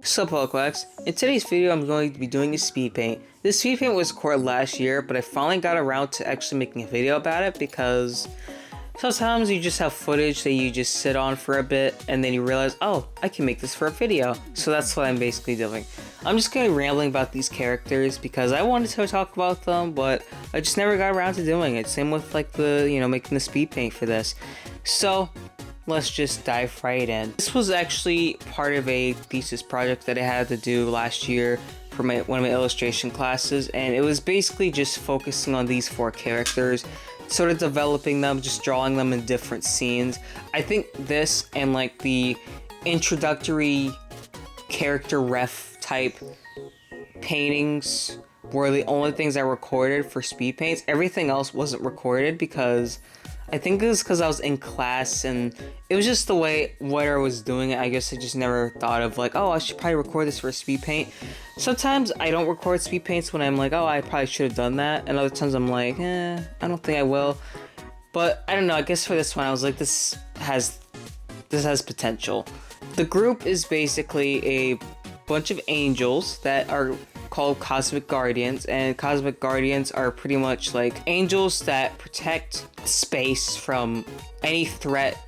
So Pulcella, in today's video I'm going to be doing a speed paint. This speed paint was recorded last year, but I finally got around to actually making a video about it because sometimes you just have footage that you just sit on for a bit and then you realize, oh, I can make this for a video. So that's what I'm basically doing. I'm just going to be rambling about these characters because I wanted to talk about them, but I just never got around to doing it. Same with like making the speed paint for this. So let's just dive right in. This was actually part of a thesis project that I had to do last year for one of my illustration classes, and it was basically just focusing on these 4 characters, sort of developing them, just drawing them in different scenes. I think this and like the introductory character ref type paintings were the only things I recorded for speed paints. Everything else wasn't recorded because I think it was because I was in class and it was just the way what I was doing it. I guess I just never thought of like, oh, I should probably record this for a speed paint. Sometimes I don't record speed paints when I'm like, oh, I probably should have done that. And other times I'm like, I don't think I will. But I don't know, I guess for this one I was like, this has potential. The group is basically a bunch of angels that are called Cosmic Guardians, and Cosmic Guardians are pretty much like angels that protect space from any threat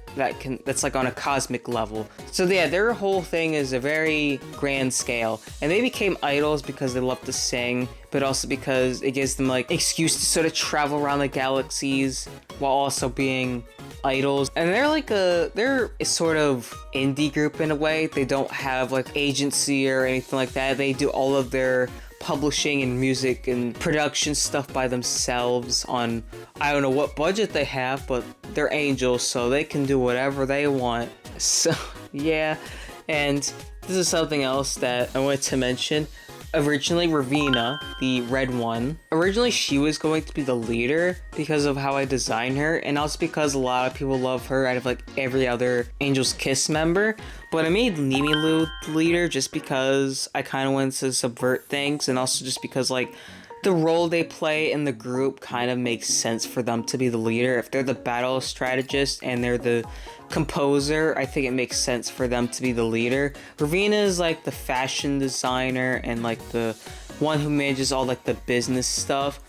that's like on a cosmic level. So yeah, their whole thing is a very grand scale, and they became idols because they love to sing, but also because it gives them like excuse to sort of travel around the galaxies while also being idols. And they're a sort of indie group in a way. They don't have like agency or anything like that. They do all of their publishing and music and production stuff by themselves on, I don't know what budget they have, but they're angels, so they can do whatever they want. So yeah, and this is something else that I wanted to mention. Originally, Ravina, the red one, originally she was going to be the leader because of how I designed her, and also because a lot of people love her out of like every other Angel's Kiss member. But I made Nimilu the leader just because I kind of wanted to subvert things, and also just because like the role they play in the group kind of makes sense for them to be the leader. If they're the battle strategist and they're the composer, I think it makes sense for them to be the leader. Ravina is like the fashion designer and like the one who manages all like the business stuff.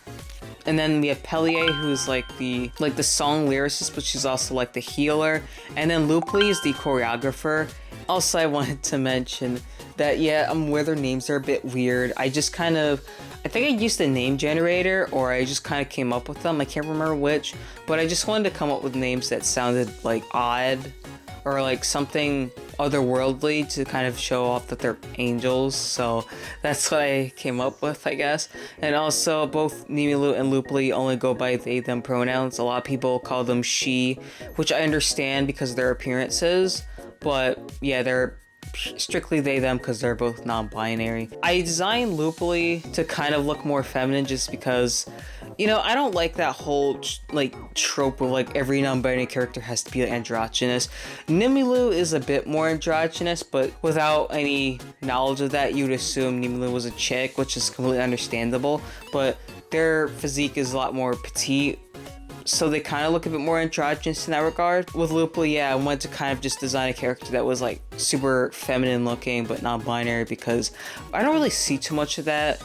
And then we have Pellier, who's like the song lyricist, but she's also like the healer. And then Lupli is the choreographer. Also, I wanted to mention that, yeah, I'm aware their names are a bit weird. I think I used a name generator, or I just kind of came up with them. I can't remember which, but I just wanted to come up with names that sounded like odd or like something otherworldly to kind of show off that they're angels. So that's what I came up with, I guess. And also, both Nimilu and Lupli only go by they, them pronouns. A lot of people call them she, which I understand because of their appearances, but yeah, they're strictly they them because they're both non-binary. I designed Lupli to kind of look more feminine just because, you know, I don't like that whole like trope of like every non-binary character has to be androgynous. Nimilu is a bit more androgynous, but without any knowledge of that, you'd assume Nimilu was a chick, which is completely understandable. But their physique is a lot more petite, so they kind of look a bit more androgynous in that regard. With Lupli, yeah, I wanted to kind of just design a character that was like super feminine looking but non-binary, because I don't really see too much of that,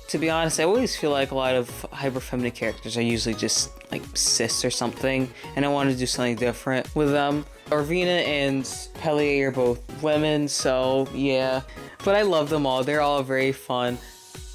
to be honest. I always feel like a lot of hyper feminine characters are usually just like cis or something, and I wanted to do something different with them. Arvina and Pellier are both women, so yeah, but I love them all. They're all very fun.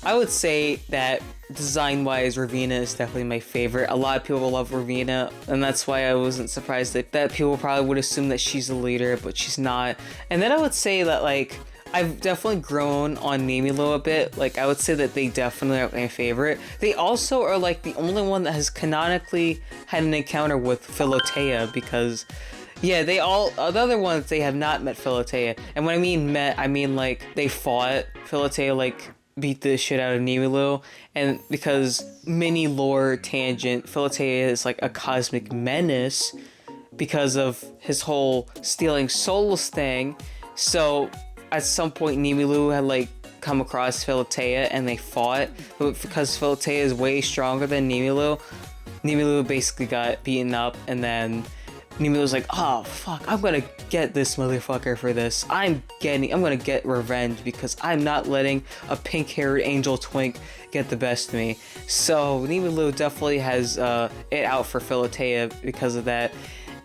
I would say that design-wise, Ravina is definitely my favorite. A lot of people love Ravina, and that's why I wasn't surprised that people probably would assume that she's the leader, but she's not. And then I would say that, like, I've definitely grown on Nimilu a bit. Like, I would say that they definitely are my favorite. They also are, like, the only one that has canonically had an encounter with Philotea, because yeah, the other ones, they have not met Philotea. And when I mean met, I mean, like, they fought Philotea, like, beat the shit out of Nimilu. And because mini lore tangent, Philotea is like a cosmic menace because of his whole stealing souls thing. So at some point Nimilu had like come across Philotea and they fought, but because Philotea is way stronger than Nimilu basically got beaten up, and then Nimi was like, oh fuck, I'm gonna get this motherfucker for this. I'm gonna get revenge because I'm not letting a pink-haired angel twink get the best of me. So Nimi definitely has it out for Philotea because of that.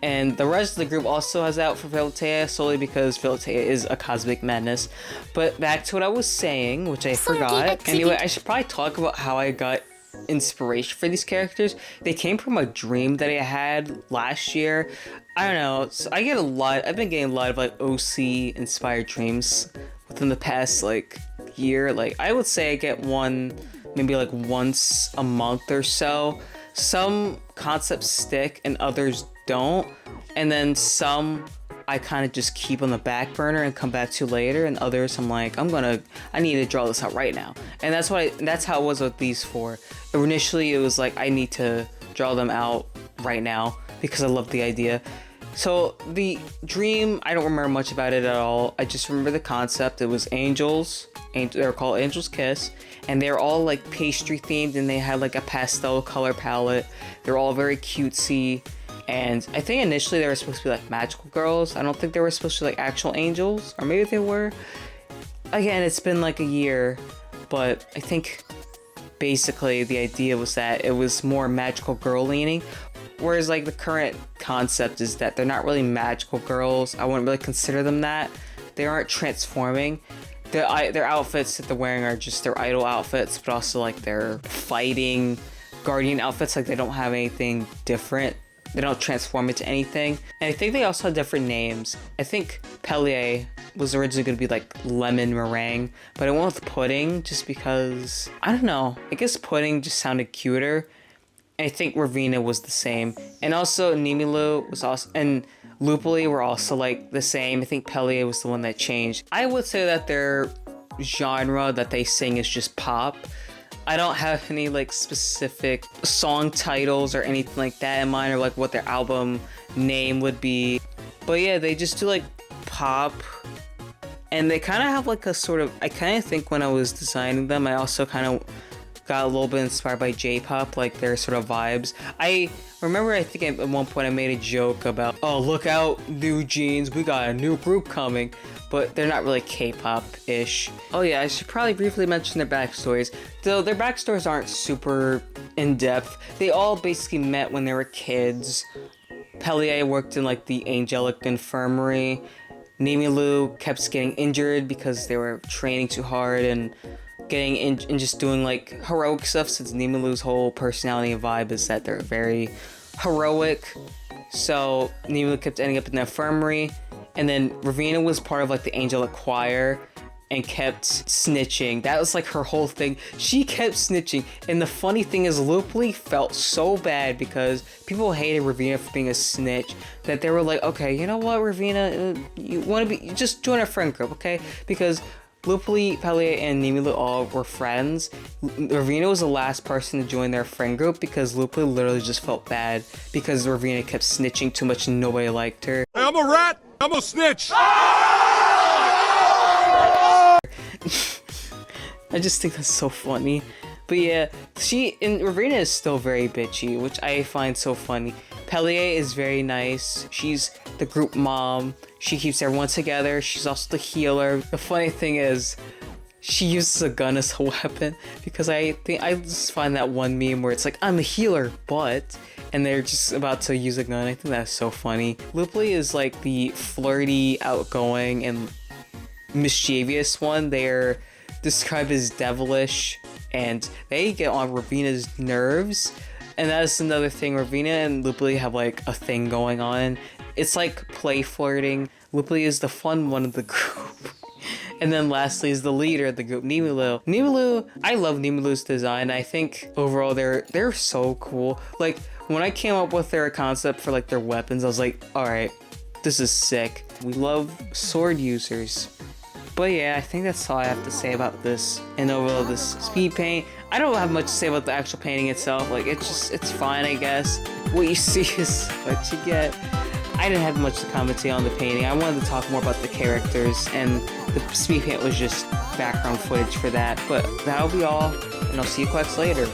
And the rest of the group also has out for Philotea solely because Philotea is a cosmic madness. But back to what I was saying, which I forgot. Anyway, I should probably talk about how I got inspiration for these characters. They came from a dream that I had last year. I don't know. So I've been getting a lot of like OC inspired dreams within the past like year. Like I would say I get one maybe like once a month or so. Some concepts stick and others don't, and then some I kind of just keep on the back burner and come back to later, and others I'm like, I need to draw this out right now. And that's how it was with these four. Initially it was like I need to draw them out right now because I love the idea. So the dream, I don't remember much about it at all. I just remember the concept. It was angels. They were called Angel's Kiss, and they're all like pastry themed, and they had like a pastel color palette. They're all very cutesy. And I think initially they were supposed to be like magical girls. I don't think they were supposed to be like actual angels, or maybe they were. Again, it's been like a year, but I think basically the idea was that it was more magical girl leaning. Whereas like the current concept is that they're not really magical girls. I wouldn't really consider them that. They aren't transforming. Their outfits that they're wearing are just their idol outfits, but also like their fighting guardian outfits. Like they don't have anything different. They don't transform into anything. And I think they also have different names. I think Pellier was originally going to be like lemon meringue, but I went with pudding just because, I don't know, I guess pudding just sounded cuter. And I think Ravina was the same. And also Nimilu was also, and Lupoli were also like the same. I think Pellier was the one that changed. I would say that their genre that they sing is just pop. I don't have any like specific song titles or anything like that in mind, or like what their album name would be. But yeah, they just do like pop, and they kind of have like a sort of, I kind of think when I was designing them, I also kind of got a little bit inspired by J-pop, like their sort of vibes. I remember, I think at one point I made a joke about, oh, look out, new jeans, we got a new group coming. But they're not really K-pop-ish. Oh yeah, I should probably briefly mention their backstories. Though their backstories aren't super in-depth. They all basically met when they were kids. Pellier worked in like the angelic infirmary. Nimilu kept getting injured because they were training too hard and and just doing like heroic stuff, since Nimilu's whole personality and vibe is that they're very heroic. So Nimilu kept ending up in the infirmary. And then Ravina was part of like the angelic choir and kept snitching. That was like her whole thing. She kept snitching. And the funny thing is, Lupoli felt so bad because people hated Ravina for being a snitch that they were like, okay, you know what, Ravina, you want to be, just join our friend group, okay? Because Lupoli, Pellier, and Nimilu all were friends. Ravina was the last person to join their friend group because Lupoli literally just felt bad because Ravina kept snitching too much and nobody liked her. Hey, I'm a rat! I'm a snitch! I just think that's so funny. But yeah, Ravina is still very bitchy, which I find so funny. Pellier is very nice. She's the group mom. She keeps everyone together. She's also the healer. The funny thing is, she uses a gun as a weapon because I just find that one meme where it's like, I'm a healer, but, and they're just about to use a gun. I think that's so funny. Lupoli is like the flirty, outgoing, and mischievous one. They're described as devilish, and they get on Ravina's nerves. And that's another thing. Ravina and Lupoli have like a thing going on. It's like play flirting. Lupoli is the fun one of the group. And then lastly is the leader of the group, Nimilu. Nimilu, I love Nimilu's design. I think overall they're so cool. Like when I came up with their concept for like their weapons, I was like, all right, this is sick. We love sword users. But yeah, I think that's all I have to say about this. And overall, this speed paint, I don't have much to say about the actual painting itself. Like it's fine, I guess. What you see is what you get. I didn't have much to commentate on the painting. I wanted to talk more about the characters, and the speed paint was just background footage for that. But that'll be all, and I'll see you quite later.